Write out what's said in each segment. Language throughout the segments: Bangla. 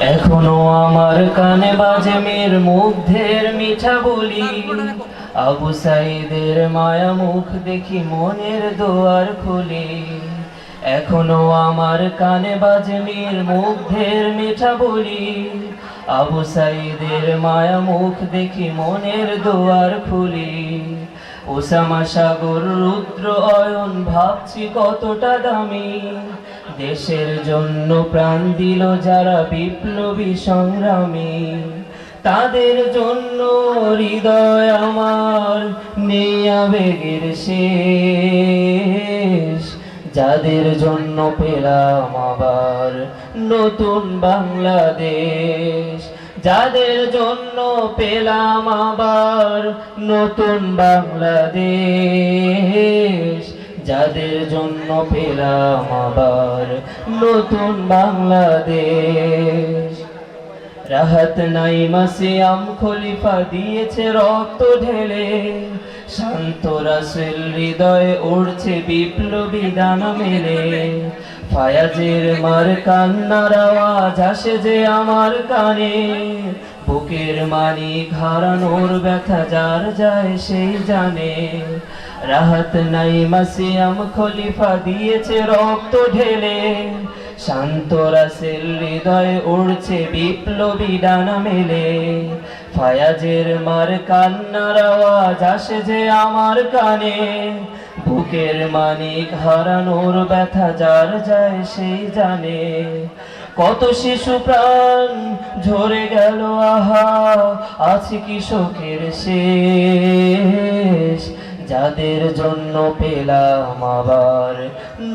এখনো আমার কানে বাজে মের মুগ্ধের মিঠা বলি, আবু সাইদের মায়া মুখ দেখি মনের দোয়ার খুলি। এখনো আমার কানে বাজে মের মুগ্ধের মিঠা বলি, আবু সাইদের মায়া মুখ দেখি মনের দোয়ার খুলি। ওসামা সাগর রুদ্র অয়ন ভাবছি কতটা দামি, দেশের জন্য প্রাণ দিল যারা বিপ্লবী সংগ্রামী। তাদের জন্য হৃদয় আমার নেই আবেগের শেষ, যাদের জন্য পেলাম আবার নতুন বাংলাদেশ। যাদের জন্য পেলাম আবার নতুন বাংলাদেশ, যাদের জন্য পেলাম আবার নতুন বাংলাদেশ। রাহাত নাইমা সিয়াম খলিফা দিয়েছে রক্ত ঢেলে, শান্ত রাসূল হৃদয়ে উড়ছে বিপ্লবী ডানা মেলে। ফায়াজের মার কান্নার আওয়াজ আসে যে আমার কানে, বুকের মানিক হারানোর ব্যথা যার যায় সেই জানে। রাহাত নাইমা সিয়াম খলিফা দিয়েছে রক্ত ঢেলে, শান্ত রাসূল হৃদয়ে উড়ছে বিপ্লবী ডানা মেলে। ফায়াজের মার কান্নার আওয়াজ আসে যে আমার কানে, বুকের মানিক হারানোর ব্যথা যার যায় সেই জানে। কত শিশু প্রাণ ঝরে গেল আহা, আছে কি শোকের শেষ, যাদের জন্য পেলাম আবার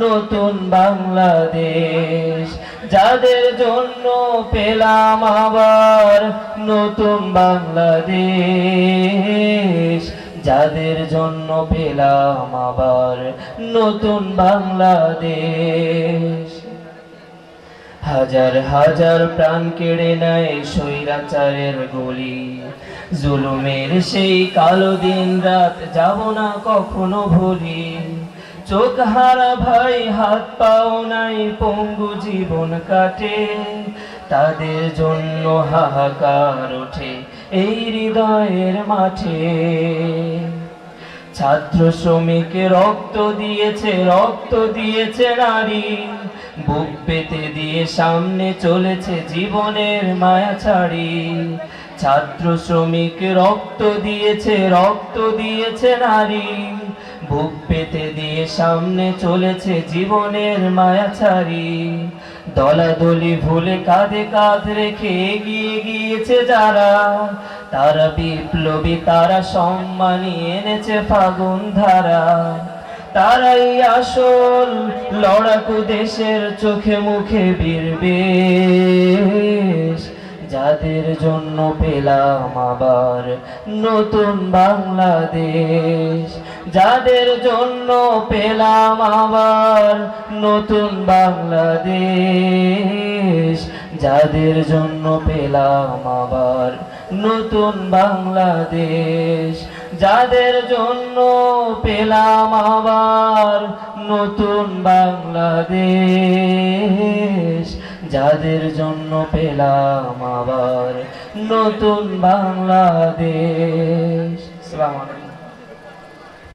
নতুন বাংলাদেশ। যাদের জন্য পেলাম আবার নতুন বাংলাদেশ, যাদের জন্য পেলাম আবার নতুন বাংলাদেশ। হাজার হাজার প্রাণ কেড়ে নেয় স্বৈরাচারের গুলি, জুলুমের সেই কালো দিন রাত যাব না কখনো ভুলি। চোখ হারা ভাই হাত পাও নাই পঙ্গু জীবন কাটে, তাদের জন্য হাহাকার ওঠে এই হৃদয়ের মাঠে। ছাত্র শ্রমিক রক্ত দিয়েছে নারী, বুক পেতে দিয়ে সামনে চলেছে জীবনের মায়া ছাড়ি। ছাত্র শ্রমিক রক্ত দিয়েছে নারী, বুক পেতে দিয়ে সামনে চলেছে জীবনের মায়া ছাড়ি। দলাদলি ভুলে কাঁধে কাঁধ রেখে এগিয়ে গিয়েছে যারা, তারা বিপ্লবী, তারা সম্মানী এনেছে ফাগুন ধারা। তারাই আসল লড়াকু দেশের চোখে মুখে বীর বেশ, যাদের জন্য পেলাম আবার নতুন বাংলাদেশ। যাদের জন্য পেলাম আবার নতুন বাংলাদেশ, যাদের জন্য পেলাম আবার নতুন বাংলাদেশ। যাদের জন্য পেলাম আবার নতুন বাংলাদেশ, যাদের জন্য পেলাম আবার নতুন বাংলাদেশ। আসসালামু আলাইকুম।